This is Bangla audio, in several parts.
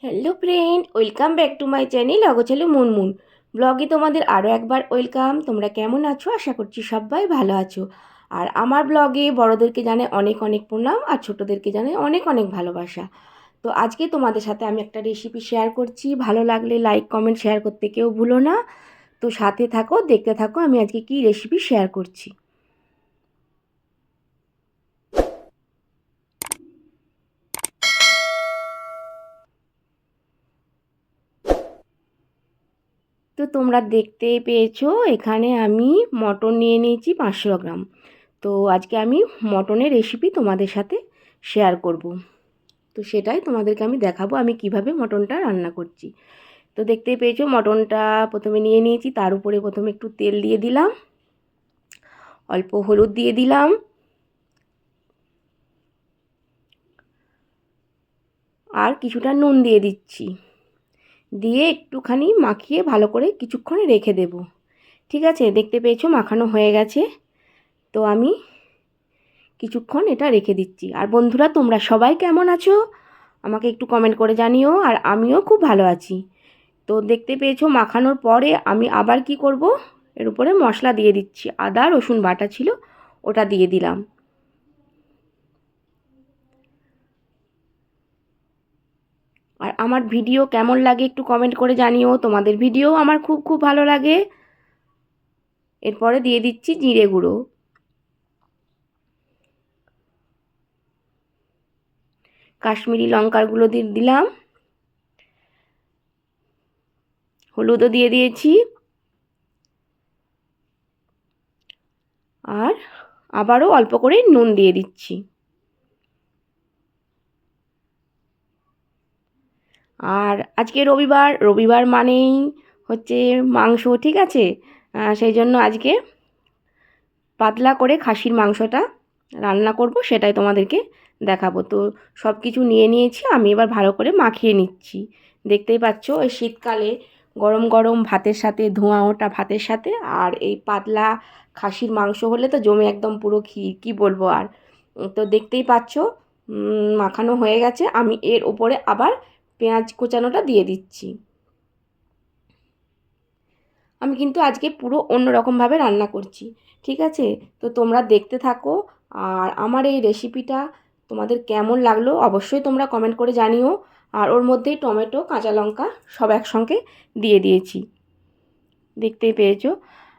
Hello friend, welcome back to my channel অগোছালো মুনমুন ব্লগে তোমাদের আরও একবার ওয়েলকাম। তোমরা কেমন আছো? আশা করছি সবাই ভালো আছো। আর আমার ব্লগে বড়োদেরকে জানে অনেক অনেক প্রণাম আর ছোটোদেরকে জানে অনেক অনেক ভালোবাসা। তো আজকে তোমাদের সাথে আমি একটা রেসিপি শেয়ার করছি। ভালো লাগলে লাইক কমেন্ট শেয়ার করতে কেউ ভুলো না। তো সাথে থাকো, দেখতে থাকো আমি আজকে কী রেসিপি শেয়ার করছি। তো তোমরা দেখতেই পেয়েছো, এখানে আমি মটন নিয়ে নিয়েছি 500 গ্রাম। তো আজকে আমি মটনের রেসিপি তোমাদের সাথে শেয়ার করব। তো সেটাই তোমাদেরকে আমি দেখাবো আমি কিভাবে মটনটা রান্না করছি। তো দেখতেই পেয়েছো, মটনটা প্রথমে নিয়ে নিয়েছি। তার উপরে প্রথমে একটু তেল দিয়ে দিলাম, অল্প হলুদ দিয়ে দিলাম, আর কিছুটা নুন দিয়ে দিচ্ছি। দিয়ে একটুখানি মাখিয়ে ভালো করে কিছুক্ষণ রেখে দেব। ঠিক আছে, দেখতে পেয়েছো মাখানো হয়ে গেছে। তো আমি কিছুক্ষণ এটা রেখে দিচ্ছি। আর বন্ধুরা, তোমরা সবাই কেমন আছো আমাকে একটু কমেন্ট করে জানিও। আর আমিও খুব ভালো আছি। তো দেখতে পেয়েছো মাখানোর পরে আমি আবার কি করব, এর উপরে মশলা দিয়ে দিচ্ছি। আদা রসুন বাটা ছিল, ওটা দিয়ে দিলাম। আর আমার ভিডিও কেমন লাগে একটু কমেন্ট করে জানিও। তোমাদের ভিডিও আমার খুব খুব ভালো লাগে। এরপরে দিয়ে দিচ্ছি জিরে গুঁড়ো, কাশ্মীরি লঙ্কার গুঁড়ো দিয়ে দিলাম, হলুদও দিয়ে দিয়েছি। আর আবারও অল্প করে নুন দিয়ে দিচ্ছি। আর আজকে রবিবার, রবিবার মানেই হচ্ছে মাংস, ঠিক আছে। সেই জন্য আজকে পাতলা করে খাসির মাংসটা রান্না করব, সেটাই তোমাদেরকে দেখাবো। তো সব কিছু নিয়ে নিয়েছি, আমি এবার ভালো করে মাখিয়ে নিচ্ছি। দেখতেই পাচ্ছ, এই শীতকালে গরম গরম ভাতের সাথে, ধোঁয়া ওঠা ভাতের সাথে আর এই পাতলা খাসির মাংস হলে তো জমে একদম পুরো ক্ষীর, কী বলবো আর। তো দেখতেই পাচ্ছ মাখানো হয়ে গেছে। আমি এর উপরে আবার পেঁয়াজ কোচানোটা দিয়ে দিচ্ছি। আমি কিন্তু আজকে পুরো অন্য রকমভাবে রান্না করছি, ঠিক আছে। তো তোমরা দেখতে থাকো। আর আমার এই রেসিপিটা তোমাদের কেমন লাগলো অবশ্যই তোমরা কমেন্ট করে জানিও। আর ওর মধ্যেই টমেটো কাঁচা লঙ্কা সব একসঙ্গে দিয়ে দিয়েছি, দেখতেই পেয়েছো।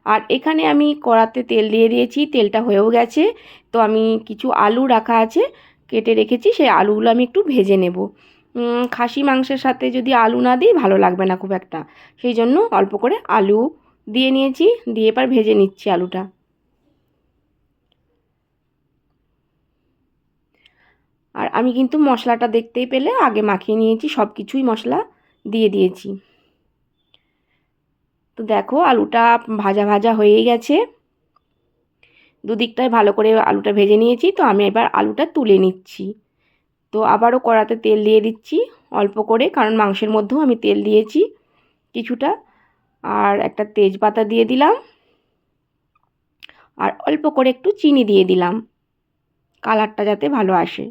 আর এখানে আমি কড়াতে তেল দিয়ে দিয়েছি, তেলটা হয়েও গেছে। তো আমি কিছু আলু রাখা আছে, কেটে রেখেছি, সেই আলুগুলো আমি একটু ভেজে নেব। খাসি মাংসের সাথে যদি আলু না দিই ভালো লাগবে না খুব একটা, সেই জন্য অল্প করে আলু দিয়ে নিয়েছি। দিয়ে এবার ভেজে নিচ্ছি আলুটা। আর আমি কিন্তু মশলাটা দেখতেই পেলে আগে মাখিয়ে নিয়েছি, সব কিছুই মশলা দিয়ে দিয়েছি। তো দেখো আলুটা ভাজা ভাজা হয়েই গেছে, দুদিকটাই ভালো করে আলুটা ভেজে নিয়েছি। তো আমি এবার আলুটা তুলে নিচ্ছি। তো আবারও কড়াতে তেল দিয়ে দিচ্ছি অল্প করে, কারণ মাংসের মধ্যেও আমি তেল দিয়েছি কিছুটা। আর একটা তেজপাতা দিয়ে দিলাম, আর অল্প করে একটু চিনি দিয়ে দিলাম, কালারটা যাতে ভালো আসে।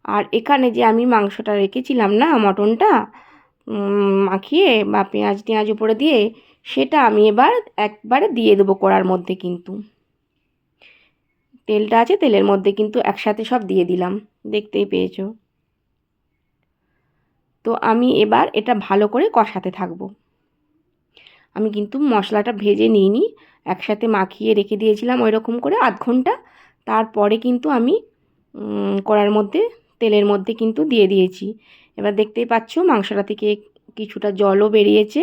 আর এখানে যে আমি মাংসটা রেখেছিলাম না, মটনটা মাখিয়ে বা পেঁয়াজ টেঁয়াজ উপরে দিয়ে, সেটা আমি এবার একবারে দিয়ে দেবো কড়ার মধ্যে। কিন্তু তেলটা আছে, তেলের মধ্যে কিন্তু একসাথে সব দিয়ে দিলাম, দেখতেই পেয়েছো। তো আমি এবার এটা ভালো করে কষাতে থাকবো। আমি কিন্তু মশলাটা ভেজে নিইনি, একসাথে মাখিয়ে রেখে দিয়েছিলাম ওই রকম করে আধ ঘন্টা। তারপরে কিন্তু আমি কড়ার মধ্যে তেলের মধ্যে কিন্তু দিয়ে দিয়েছি। এবার দেখতেই পাচ্ছ মাংসটা থেকে কিছুটা জলও বেরিয়েছে।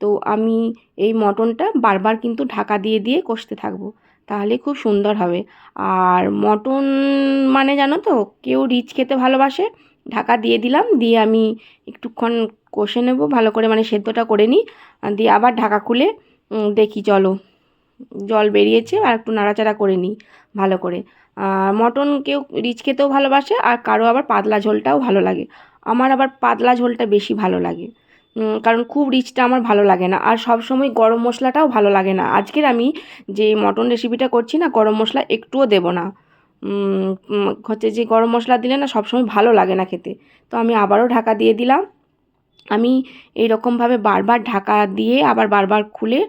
তো আমি এই মটনটা বারবার কিন্তু ঢাকা দিয়ে দিয়ে কষতে থাকবো, তাহলে খুব সুন্দর হবে। আর মটন মানে জানো তো, কেউ রিচ খেতে ভালোবাসে, ঢাকা দিয়ে দিলাম, দিয়ে আমি একটুক্ষণ কষে নেব ভালো করে, মানে সেদ্ধটা করে নিই। দিয়ে আবার ঢাকা খুলে দেখি, চলো জল বেরিয়েছে, আর একটু নাড়াচাড়া করে নিই ভালো করে। মটন কেউ রিচ খেতেও ভালোবাসে, আর কারো আবার পাতলা ঝোলটাও ভালো লাগে। আমার আবার পাতলা ঝোলটা বেশি ভালো লাগে, কারণ খুব রিচটা আমার ভালো লাগে না। আর সব সময় গরম মশলাটাও ভালো লাগে না। আজকের আমি যে মটন রেসিপিটা করছি না, গরম মশলা একটুও দেব না, হচ্ছে যে গরম মশলা দিলে না সবসময় ভালো লাগে না খেতে। তো আমি আবারও ঢাকা দিয়ে দিলাম। আমি এই রকমভাবে বারবার ঢাকা দিয়ে আবার বারবার খুলে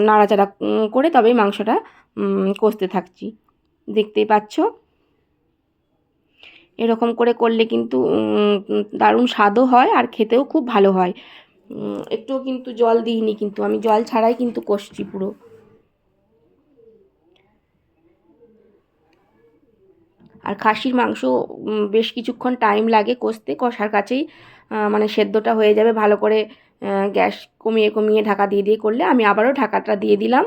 নাড়াচাড়া করে তবেই মাংসটা কষতে থাকছি। দেখতেই পাচ্ছ, এরকম করে করলে কিন্তু দারুণ স্বাদও হয় আর খেতেও খুব ভালো হয়। একটুও কিন্তু জল দিইনি, কিন্তু আমি জল ছাড়াই কিন্তু কষছি পুরো। আর খাসির মাংস বেশ কিছুক্ষণ টাইম লাগে কষতে, কষার কাছেই মানে সেদ্ধটা হয়ে যাবে ভালো করে। গ্যাস কমিয়ে কমিয়ে ঢাকা দিয়ে দিয়ে করলে, আমি আবারও ঢাকাটা দিয়ে দিলাম।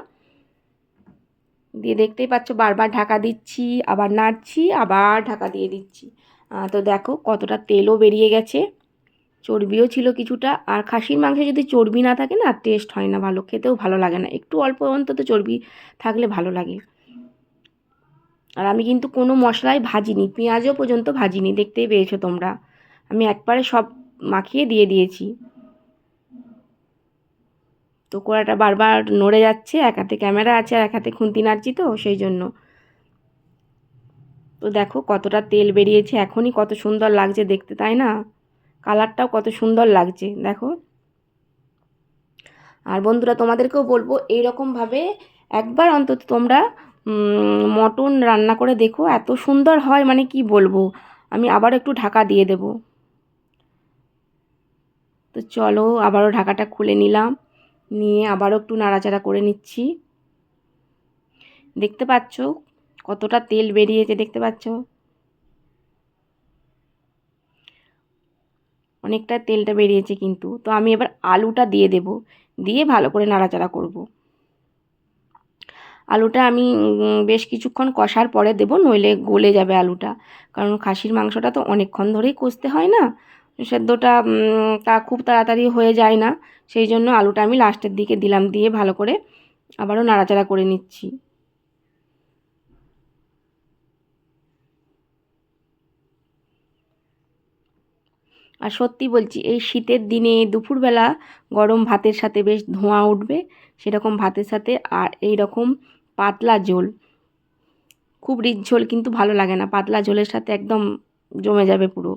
দিয়ে দেখতেই পাচ্ছ বারবার ঢাকা দিচ্ছি, আবার নাড়ছি, আবার ঢাকা দিয়ে দিচ্ছি। তো দেখো কতটা তেলও বেরিয়ে গেছে, চর্বিও ছিল কিছুটা। আর খাসির মাংসে যদি চর্বি না থাকে না, টেস্ট হয় না ভালো, খেতেও ভালো লাগে না। একটু অল্প অন্তত চর্বি থাকলে ভালো লাগে। আর আমি কিন্তু কোনো মশলাই ভাজিনি, পেঁয়াজও পর্যন্ত ভাজিনি, দেখতেই পেয়েছো তোমরা। আমি একবারে সব মাখিয়ে দিয়ে দিয়েছি। তো কড়াটা বারবার নড়ে যাচ্ছে, এক হাতে ক্যামেরা আছে আর এক হাতে খুন্তি নাড়ছি, তো সেই জন্য। তো দেখো কতটা তেল বেরিয়েছে, এখনই কত সুন্দর লাগছে দেখতে, তাই না? কালারটাও কত সুন্দর লাগছে দেখো। আর বন্ধুরা তোমাদেরকেও বলবো এইরকমভাবে একবার অন্তত তোমরা মটন রান্না করে দেখো, এত সুন্দর হয় মানে কি বলবো। আমি আবার একটু ঢাকা দিয়ে দেব। তো চলো আবারও ঢাকাটা খুলে নিলাম, নিয়ে আবারও একটু নাড়াচাড়া করে নিচ্ছি। দেখতে পাচ্ছ কতটা তেল বেরিয়েছে, দেখতে পাচ্ছ অনেকটা তেলটা বেরিয়েছে কিন্তু। তো আমি এবার আলুটা দিয়ে দেব, দিয়ে ভালো করে নাড়াচাড়া করব। আলুটা আমি বেশ কিছুক্ষণ কষার পরে দেব, নইলে গলে যাবে আলুটা। কারণ খাসির মাংসটা তো অনেকক্ষণ ধরেই কষতে হয় না, সেদ্ধটা তা খুব তাড়াতাড়ি হয়ে যায় না। সেই জন্য আলুটা আমি লাস্টের দিকে দিলাম, দিয়ে ভালো করে আবারও নাড়াচাড়া করে নিচ্ছি। আর সত্যি বলছি, এই শীতের দিনে দুপুরবেলা গরম ভাতের সাথে বেশ ধোঁয়া উঠবে সেরকম ভাতের সাথে, আর এই রকম পাতলা ঝোল, খুব রিচ ঝোল কিন্তু ভালো লাগে না, পাতলা ঝোলের সাথে একদম জমে যাবে পুরো।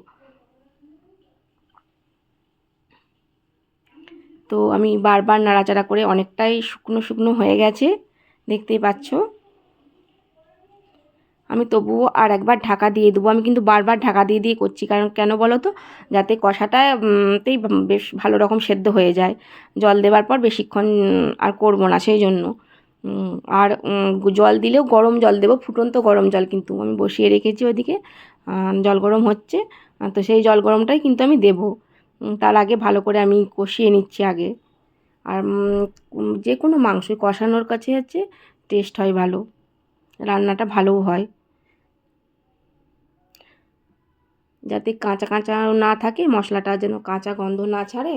তো আমি বারবার নাড়াচাড়া করে অনেকটাই শুকনো শুকনো হয়ে গেছে, দেখতেই পাচ্ছ। আমি তবুও আর একবার ঢাকা দিয়ে দেবো। আমি কিন্তু বারবার ঢাকা দিয়ে দিয়ে করছি, কারণ কেন বলো তো, যাতে কষাটা তেই বেশ ভালো রকম সেদ্ধ হয়ে যায়। জল দেওয়ার পর বেশিক্ষণ আর করবো না, সেই জন্য। আর জল দিলেও গরম জল দেবো, ফুটন্ত গরম জল কিন্তু আমি বসিয়ে রেখেছি ওইদিকে, জল গরম হচ্ছে। তো সেই জল গরমটাই কিন্তু আমি দেবো। তার আগে ভালো করে আমি কষিয়ে নিচ্ছি আগে। আর যে কোনো মাংসই কষানোর কাছে হচ্ছে টেস্ট হয় ভালো, রান্নাটা ভালোও হয়। যাতে কাঁচা কাঁচা না থাকে, মশলাটা যেন কাঁচা গন্ধ না ছাড়ে।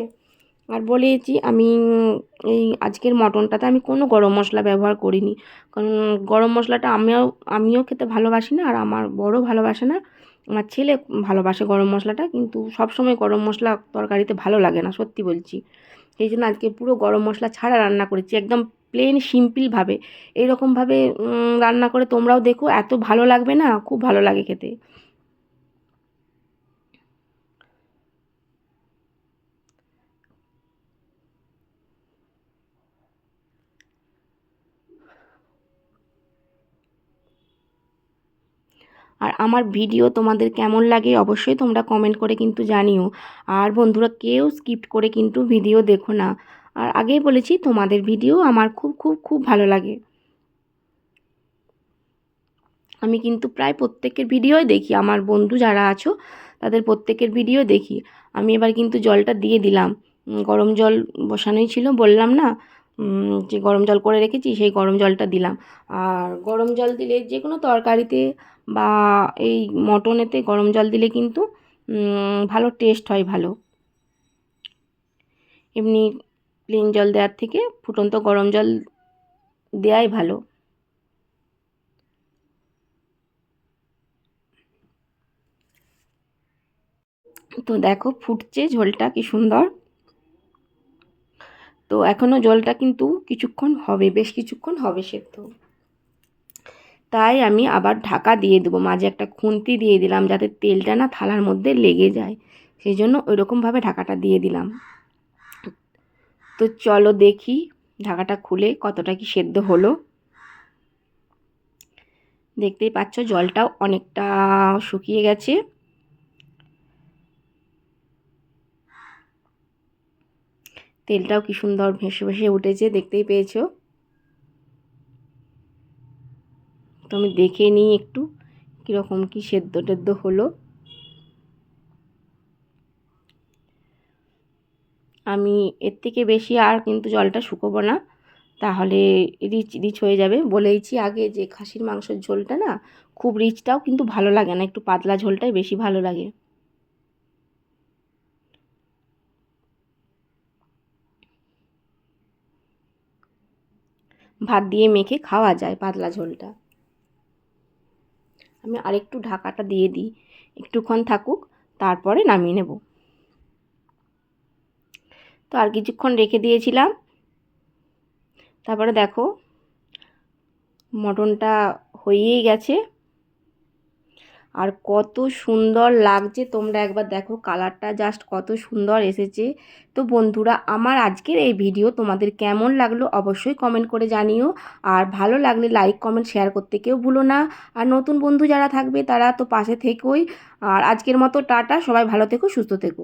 আর বলেছি আমি এই আজকের মটনটাতে আমি কোনো গরম মশলা ব্যবহার করিনি, কারণ গরম মশলাটা আমিও খেতে ভালোবাসি না, আর আমার বড় ভালোবাসে না। আমার ছেলে ভালোবাসে গরম মশলাটা, কিন্তু সবসময় গরম মশলা তরকারিতে ভালো লাগে না, সত্যি বলছি। সেই জন্য আজকে পুরো গরম মশলা ছাড়া রান্না করেছি, একদম প্লেন সিম্পলভাবে। এইরকমভাবে রান্না করে তোমরাও দেখো, এত ভালো লাগবে না, খুব ভালো লাগে খেতে। আর আমার ভিডিও তোমাদের কেমন লাগে অবশ্যই তোমরা কমেন্ট করে কিন্তু জানিও। আর বন্ধুরা কেউ স্কিপ করে কিন্তু ভিডিও দেখো না। আর আগেই বলেছি তোমাদের ভিডিও আমার খুব খুব খুব ভালো লাগে। আমি কিন্তু প্রায় প্রত্যেকের ভিডিওই দেখি, আমার বন্ধু যারা আছো তাদের প্রত্যেকের ভিডিও দেখি। আমি এবার কিন্তু জলটা দিয়ে দিলাম। গরম জল বসানোই ছিল, বললাম না যে গরম জল করে রেখেছি, সেই গরম জলটা দিলাম। আর গরম জল দিলে যে কোনো তরকারিতে বা এই মটনেতে গরম জল দিলে কিন্তু ভালো টেস্ট হয় ভালো। এমনি প্লেন জল দেওয়ার থেকে ফুটন্ত গরম জল দেওয়াই ভালো। তো দেখো ফুটছে ঝোলটা কি সুন্দর। তো এখনও জলটা কিন্তু কিছুক্ষণ হবে, বেশ কিছুক্ষণ হবে সেদ্ধ। তাই আমি আবার ঢাকা দিয়ে দেবো, মাঝে একটা খুন্তি দিয়ে দিলাম যাতে তেলটা না থালার মধ্যে লেগে যায়, সেই জন্য ওইরকমভাবে ঢাকাটা দিয়ে দিলাম। তো চলো দেখি ঢাকাটা খুলে কতটা কি সেদ্ধ হলো। দেখতেই পাচ্ছ জলটাও অনেকটা শুকিয়ে গেছে। তেলটাও কি সুন্দর ভেসে ভেসে উঠেছে, দেখতেই পেয়েছো। তো আমি দেখে নিই একটু কীরকম কি সেদ্ধ টেদ্ধ হলো। আমি এর থেকে বেশি আর কিন্তু জলটা শুকোবো না, তাহলে রিচ রিচ হয়ে যাবে। বলেইছি আগে যে খাসির মাংসের ঝোলটা না খুব রিচটাও কিন্তু ভালো লাগে না, একটু পাতলা ঝোলটাই বেশি ভালো লাগে। ভাত দিয়ে মেখে খাওয়া যায় পাতলা ঝোলটা। আমি আরেকটু ঢাকাটা দিয়ে দিই, একটুক্ষণ থাকুক, তারপরে নামিয়ে নেব। তো আর কিছুক্ষণ রেখে দিয়েছিলাম, তারপরে দেখো মটনটা হয়েই গেছে আর কত সুন্দর লাগছে। তোমরা একবার দেখো কালারটা জাস্ট কত সুন্দর এসেছে। তো বন্ধুরা, আমার আজকের এই ভিডিও তোমাদের কেমন লাগলো অবশ্যই কমেন্ট করে জানিও। আর ভালো লাগলে লাইক কমেন্ট শেয়ার করতে কেউ ভুলো না। আর নতুন বন্ধু যারা থাকবে তারা তো পাশে থেকোই। আর আজকের মতো টাটা, সবাই ভালো থেকো, সুস্থ থেকো।